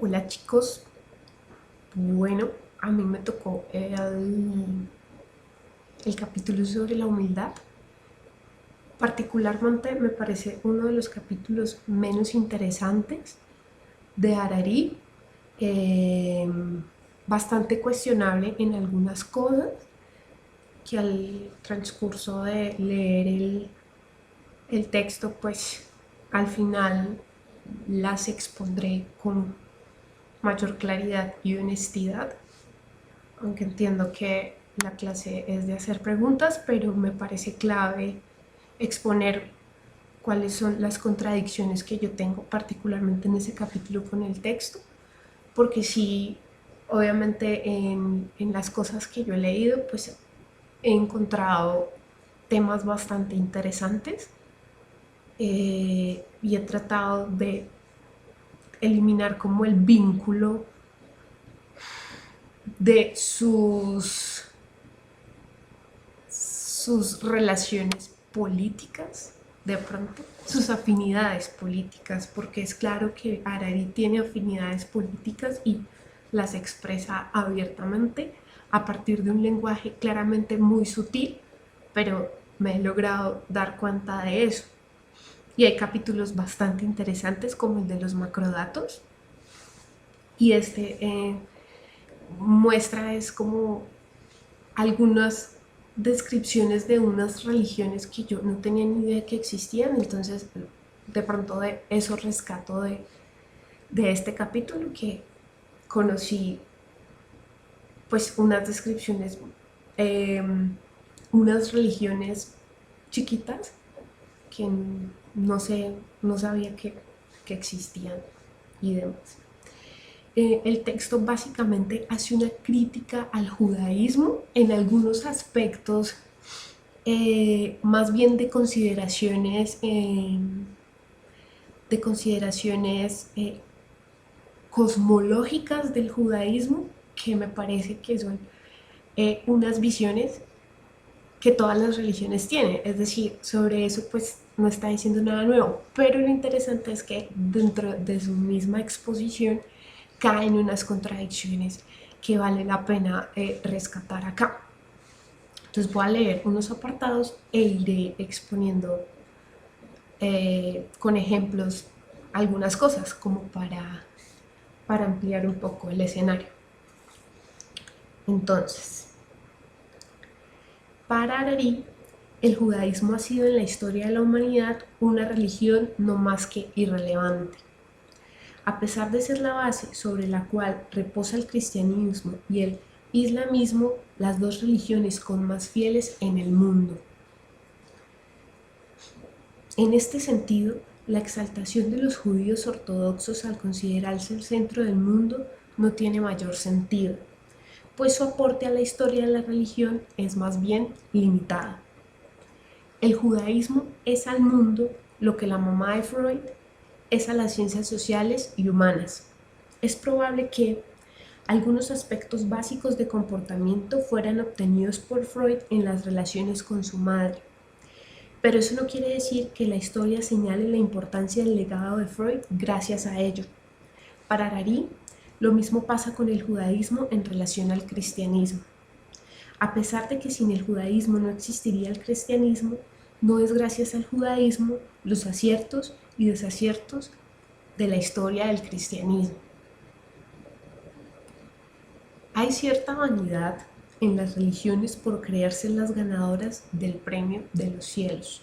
Hola chicos, bueno, a mí me tocó el capítulo sobre la humildad. Particularmente me parece uno de los capítulos menos interesantes de Harari, eh, bastante cuestionable en algunas cosas que al transcurso de leer el texto pues al final las expondré con mayor claridad y honestidad, aunque entiendo que la clase es de hacer preguntas, pero me parece clave exponer cuáles son las contradicciones que yo tengo particularmente en ese capítulo con el texto, porque sí, obviamente en las cosas que yo he leído, pues he encontrado temas bastante interesantes, y he tratado de eliminar como el vínculo de sus relaciones políticas, de pronto, sus afinidades políticas, porque es claro que Harari tiene afinidades políticas y las expresa abiertamente a partir de un lenguaje claramente muy sutil, pero me he logrado dar cuenta de eso. Y hay capítulos bastante interesantes como el de los macrodatos, y muestra es como algunas descripciones de unas religiones que yo no tenía ni idea que existían, entonces de pronto de eso rescato de este capítulo, que conocí pues unas descripciones, eh, unas religiones chiquitas que no sé, no sabía que existían y demás. El texto básicamente hace una crítica al judaísmo en algunos aspectos, más bien de consideraciones cosmológicas del judaísmo, que me parece que son unas visiones que todas las religiones tienen. Es decir, sobre eso pues no está diciendo nada nuevo, pero lo interesante es que dentro de su misma exposición caen unas contradicciones que vale la pena rescatar acá. Entonces voy a leer unos apartados e iré exponiendo con ejemplos algunas cosas como para ampliar un poco el escenario. Entonces, para Harari, el judaísmo ha sido en la historia de la humanidad una religión no más que irrelevante. A pesar de ser la base sobre la cual reposa el cristianismo y el islamismo, las dos religiones con más fieles en el mundo. En este sentido, la exaltación de los judíos ortodoxos al considerarse el centro del mundo no tiene mayor sentido, pues su aporte a la historia de la religión es más bien limitado. El judaísmo es al mundo lo que la mamá de Freud es a las ciencias sociales y humanas. Es probable que algunos aspectos básicos de comportamiento fueran obtenidos por Freud en las relaciones con su madre, pero eso no quiere decir que la historia señale la importancia del legado de Freud gracias a ello. Para Harari, lo mismo pasa con el judaísmo en relación al cristianismo. A pesar de que sin el judaísmo no existiría el cristianismo, no es gracias al judaísmo los aciertos y desaciertos de la historia del cristianismo. Hay cierta vanidad en las religiones por creerse las ganadoras del premio de los cielos.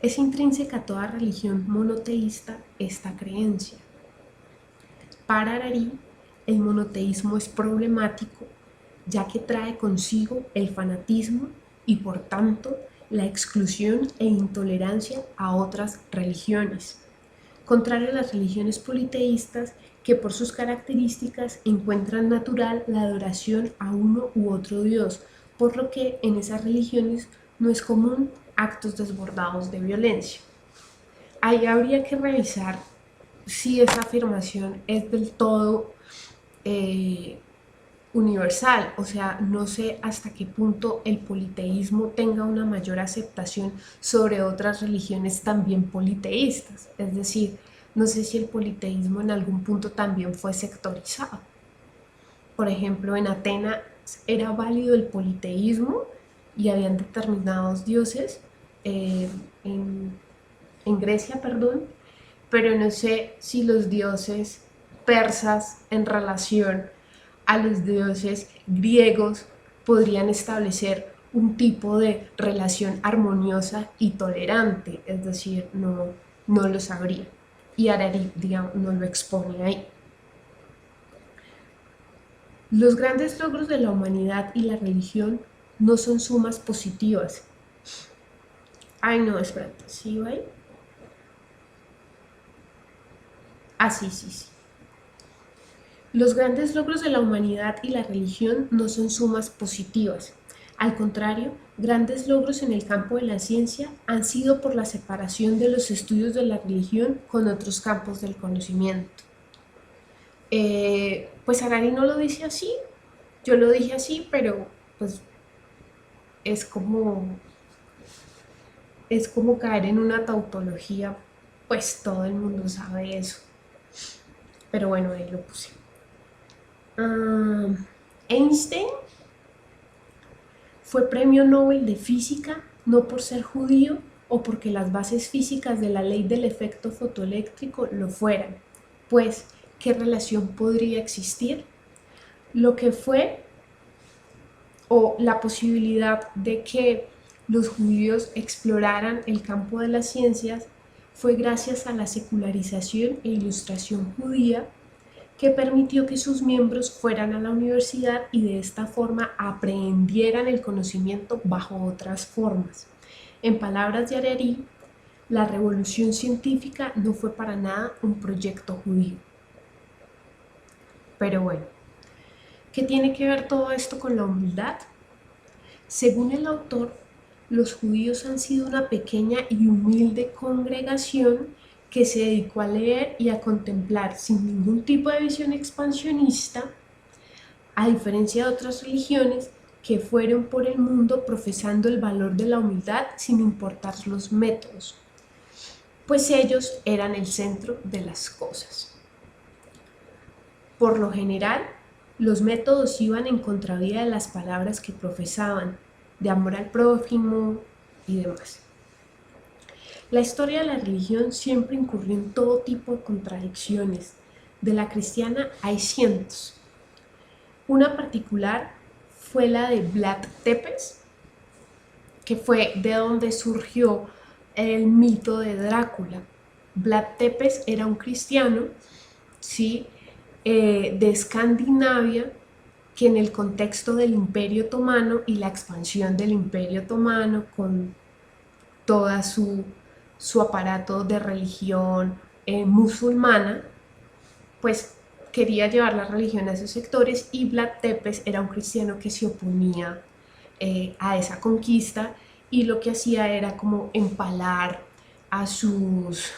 Es intrínseca a toda religión monoteísta esta creencia. Para Harari, el monoteísmo es problemático, ya que trae consigo el fanatismo y, por tanto, la exclusión e intolerancia a otras religiones, contrario a las religiones politeístas, que por sus características encuentran natural la adoración a uno u otro Dios, por lo que en esas religiones no es común actos desbordados de violencia. Ahí habría que revisar si esa afirmación es del todo eh, universal, o sea, no sé hasta qué punto el politeísmo tenga una mayor aceptación sobre otras religiones también politeístas, es decir, no sé si el politeísmo en algún punto también fue sectorizado. Por ejemplo, en Atenas era válido el politeísmo y habían determinados dioses, eh, en, en Grecia, perdón, pero no sé si los dioses persas en relación a los dioses griegos podrían establecer un tipo de relación armoniosa y tolerante, es decir, no lo sabría. Y Harari, digamos, no lo expone ahí. Los grandes logros de la humanidad y la religión no son sumas positivas. Ay, no, espérate, ¿sí va ahí? Ah, sí, sí, sí. Los grandes logros de la humanidad y la religión no son sumas positivas. Al contrario, grandes logros en el campo de la ciencia han sido por la separación de los estudios de la religión con otros campos del conocimiento. Pues Harari no lo dice así, yo lo dije así, pero pues es como, es como caer en una tautología, pues todo el mundo sabe eso. Pero bueno, ahí lo puse. Einstein fue premio Nobel de Física no por ser judío o porque las bases físicas de la ley del efecto fotoeléctrico lo fueran, pues, ¿qué relación podría existir? Lo que fue, o la posibilidad de que los judíos exploraran el campo de las ciencias, fue gracias a la secularización e ilustración judía que permitió que sus miembros fueran a la universidad y de esta forma aprendieran el conocimiento bajo otras formas. En palabras de Harari, la revolución científica no fue para nada un proyecto judío. Pero bueno, ¿qué tiene que ver todo esto con la humildad? Según el autor, los judíos han sido una pequeña y humilde congregación que se dedicó a leer y a contemplar sin ningún tipo de visión expansionista, a diferencia de otras religiones que fueron por el mundo profesando el valor de la humildad sin importar los métodos, pues ellos eran el centro de las cosas. Por lo general, los métodos iban en contravía de las palabras que profesaban, de amor al prójimo y demás. La historia de la religión siempre incurrió en todo tipo de contradicciones. De la cristiana hay cientos. Una particular fue la de Vlad Tepes, que fue de donde surgió el mito de Drácula. Vlad Tepes era un cristiano, ¿sí? De Escandinavia, que en el contexto del Imperio Otomano y la expansión del Imperio Otomano con toda su aparato de religión musulmana, pues quería llevar la religión a esos sectores y Vlad Tepes era un cristiano que se oponía a esa conquista y lo que hacía era como empalar a sus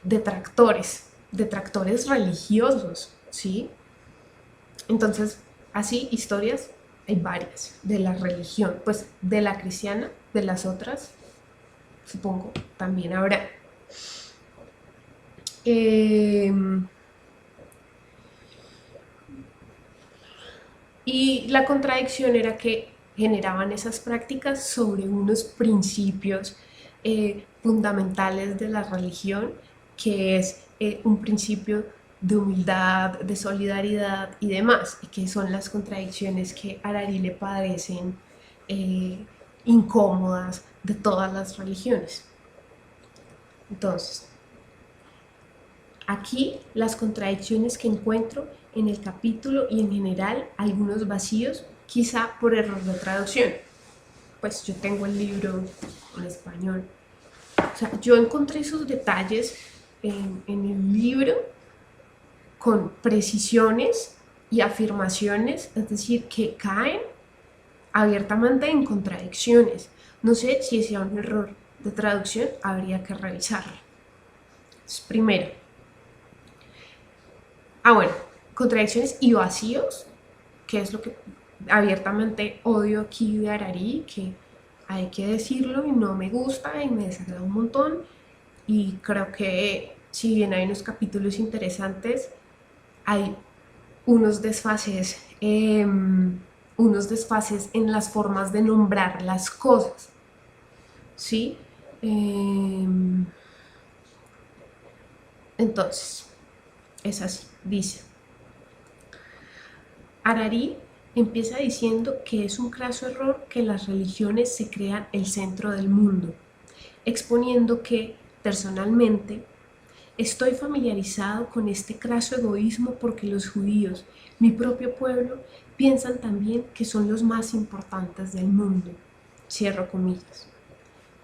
detractores religiosos, ¿sí? Entonces, así historias hay varias de la religión, pues de la cristiana, de las otras, supongo, también habrá. Y la contradicción era que generaban esas prácticas sobre unos principios fundamentales de la religión, que es un principio de humildad, de solidaridad y demás, y que son las contradicciones que a Harari le parecen incómodas de todas las religiones. Entonces, aquí las contradicciones que encuentro en el capítulo y en general algunos vacíos, quizá por error de traducción. Pues yo tengo el libro en español. O sea, yo encontré esos detalles en el libro con precisiones y afirmaciones, es decir, que caen abiertamente en contradicciones. No sé si sea un error de traducción, habría que revisarlo. Primero, bueno, contradicciones y vacíos, que es lo que abiertamente odio aquí de Harari, que hay que decirlo y no me gusta y me desagrada un montón y creo que si bien hay unos capítulos interesantes, hay unos desfases, en las formas de nombrar las cosas, ¿sí? Entonces, es así, dice. Harari empieza diciendo que es un craso error que las religiones se crean el centro del mundo, exponiendo que, personalmente, estoy familiarizado con este craso egoísmo porque los judíos, mi propio pueblo, piensan también que son los más importantes del mundo. Cierro comillas.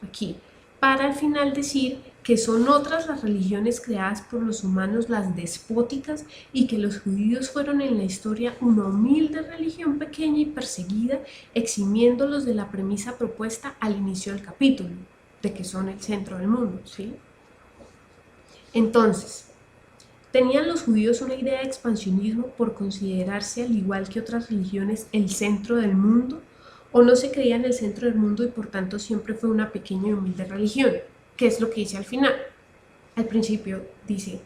Aquí, para al final decir que son otras las religiones creadas por los humanos las despóticas y que los judíos fueron en la historia una humilde religión pequeña y perseguida, eximiéndolos de la premisa propuesta al inicio del capítulo, de que son el centro del mundo, ¿sí? Entonces, ¿tenían los judíos una idea de expansionismo por considerarse, al igual que otras religiones, el centro del mundo? ¿O no se creían el centro del mundo y por tanto siempre fue una pequeña y humilde religión? ¿Qué es lo que dice al final? Al principio dice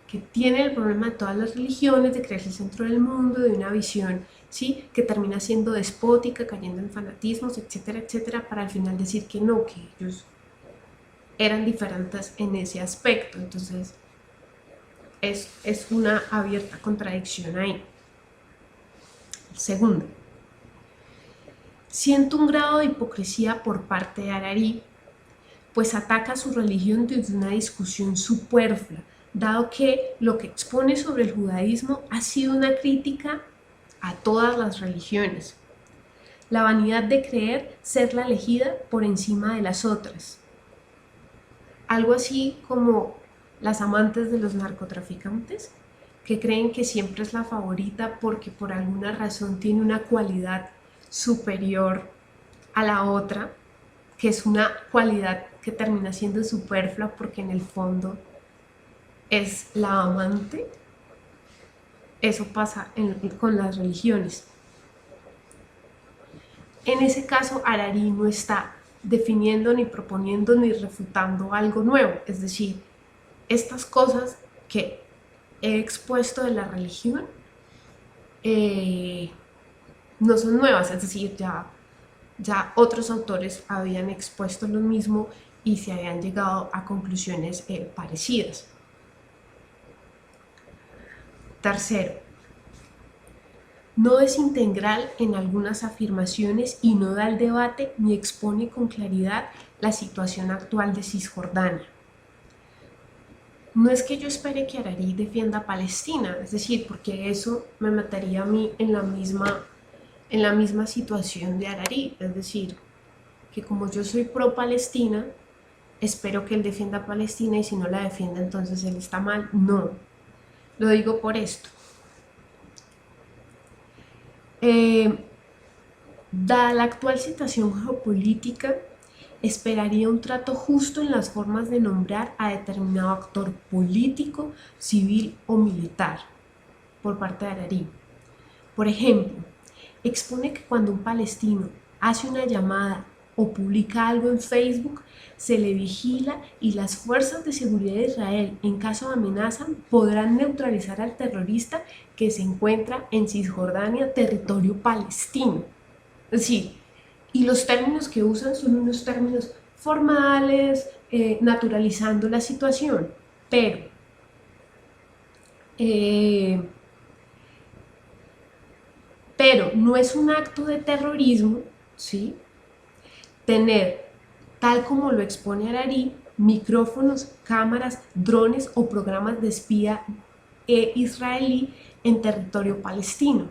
que tiene el problema de todas las religiones de creerse el centro del mundo, de una visión, ¿sí?, que termina siendo despótica, cayendo en fanatismos, etcétera, etcétera, para al final decir que no, que ellos eran diferentes en ese aspecto. Entonces, es una abierta contradicción ahí. Segundo, siento un grado de hipocresía por parte de Harari, pues ataca su religión desde una discusión superflua, dado que lo que expone sobre el judaísmo ha sido una crítica a todas las religiones. La vanidad de creer ser la elegida por encima de las otras. Algo así como las amantes de los narcotraficantes, que creen que siempre es la favorita porque por alguna razón tiene una cualidad superior a la otra, que es una cualidad que termina siendo superflua porque en el fondo es la amante. Eso pasa con las religiones. En ese caso, Harari no está definiendo, ni proponiendo, ni refutando algo nuevo. Es decir, estas cosas que he expuesto de la religión no son nuevas, es decir, ya otros autores habían expuesto lo mismo y se habían llegado a conclusiones parecidas. Tercero, no es integral en algunas afirmaciones y no da al debate ni expone con claridad la situación actual de Cisjordania. No es que yo espere que Harari defienda a Palestina, es decir, porque eso me mataría a mí en la misma situación de Harari, es decir, que como yo soy pro Palestina, espero que él defienda a Palestina y si no la defiende entonces él está mal. No, lo digo por esto. Dada la actual situación geopolítica, esperaría un trato justo en las formas de nombrar a determinado actor político, civil o militar por parte de Harari. Por ejemplo, expone que cuando un palestino hace una llamada o publica algo en Facebook, se le vigila y las fuerzas de seguridad de Israel, en caso de amenaza, podrán neutralizar al terrorista que se encuentra en Cisjordania, territorio palestino. Es decir, y los términos que usan son unos términos formales, naturalizando la situación, pero no es un acto de terrorismo, ¿sí?, tener, tal como lo expone Harari, micrófonos, cámaras, drones o programas de espía israelí en territorio palestino.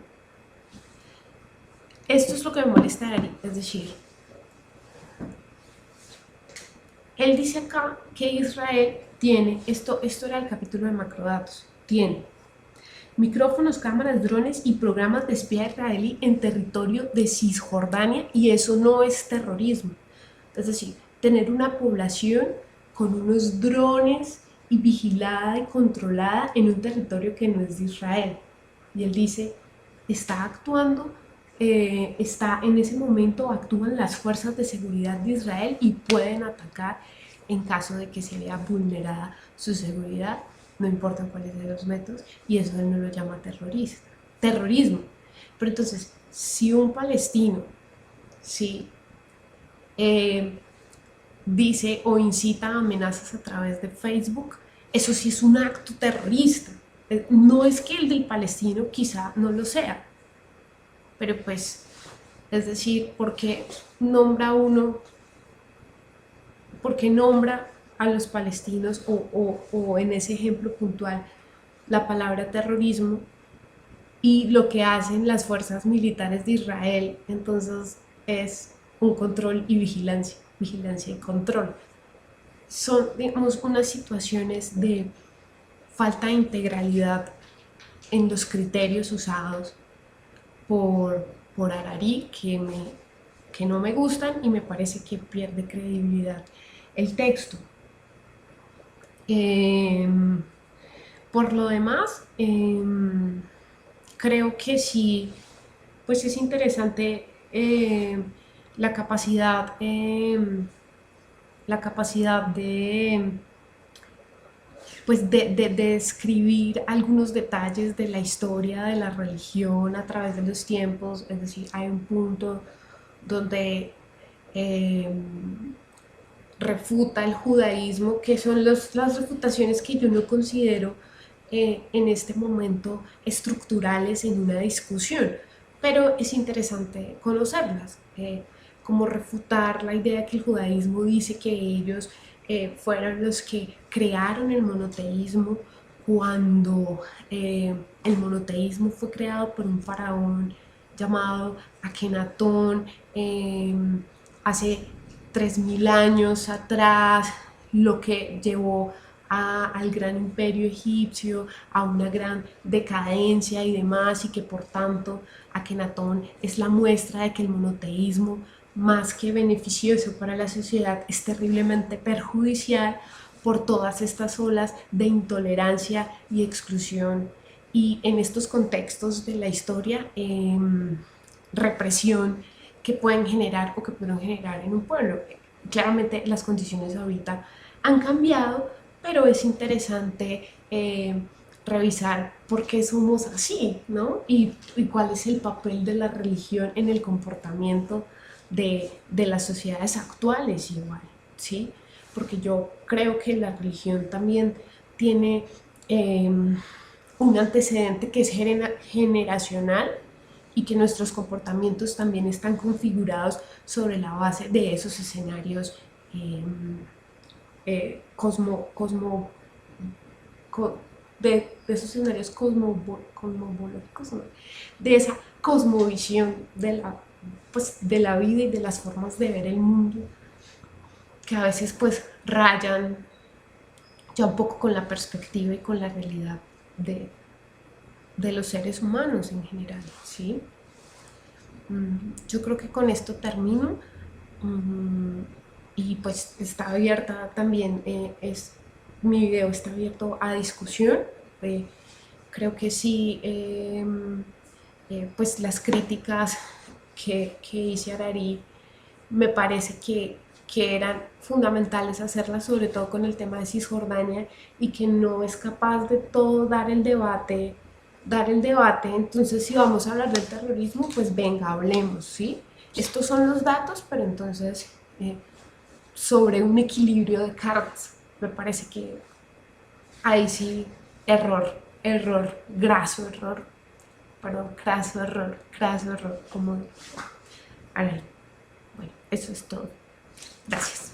Esto es lo que me molesta de Harari, es decir, él dice acá que Israel tiene, esto era el capítulo de macrodatos, tiene micrófonos, cámaras, drones y programas de espía israelí en territorio de Cisjordania, y eso no es terrorismo. Es decir, tener una población con unos drones y vigilada y controlada en un territorio que no es de Israel. Y él dice, está actuando, está en ese momento, actúan las fuerzas de seguridad de Israel y pueden atacar en caso de que se vea vulnerada su seguridad, no importa cuáles sean los métodos, y eso él no lo llama terrorismo. Pero entonces, si un palestino dice o incita a amenazas a través de Facebook, eso sí es un acto terrorista. No es que el del palestino quizá no lo sea, pero pues, es decir, porque nombra a los palestinos o en ese ejemplo puntual la palabra terrorismo y lo que hacen las fuerzas militares de Israel entonces es un control y vigilancia y control. Son, digamos, unas situaciones de falta de integralidad en los criterios usados por Harari que no me gustan y me parece que pierde credibilidad el texto. Por lo demás, creo que sí, pues es interesante la capacidad, pues de describir algunos detalles de la historia de la religión a través de los tiempos. Es decir, hay un punto donde refuta el judaísmo, que son las refutaciones que yo no considero en este momento estructurales en una discusión, pero es interesante conocerlas, como refutar la idea de que el judaísmo dice que ellos fueron los que crearon el monoteísmo cuando el monoteísmo fue creado por un faraón llamado Akenatón hace 3000 años atrás, lo que llevó al gran imperio egipcio, a una gran decadencia y demás, y que por tanto Akenatón es la muestra de que el monoteísmo, más que beneficioso para la sociedad, es terriblemente perjudicial por todas estas olas de intolerancia y exclusión. Y en estos contextos de la historia, represión que pueden generar o que pueden generar en un pueblo. Claramente las condiciones ahorita han cambiado, pero es interesante revisar por qué somos así, ¿no? Y cuál es el papel de la religión en el comportamiento de las sociedades actuales igual, ¿sí? Porque yo creo que la religión también tiene un antecedente que es generacional y que nuestros comportamientos también están configurados sobre la base de esos escenarios de esos escenarios cosmológicos, ¿no? De esa cosmovisión de la vida y de las formas de ver el mundo que a veces pues rayan ya un poco con la perspectiva y con la realidad de los seres humanos en general, ¿sí? Yo creo que con esto termino y pues está abierta también, mi video está abierto a discusión. Creo que sí, pues las críticas que hice a Harari me parece que eran fundamentales hacerlas, sobre todo con el tema de Cisjordania, y que no es capaz de todo dar el debate. Entonces, si vamos a hablar del terrorismo, pues venga, hablemos, ¿sí? Estos son los datos, pero entonces sobre un equilibrio de cargas, me parece que ahí sí, graso error, como... A ver, bueno, eso es todo. Gracias.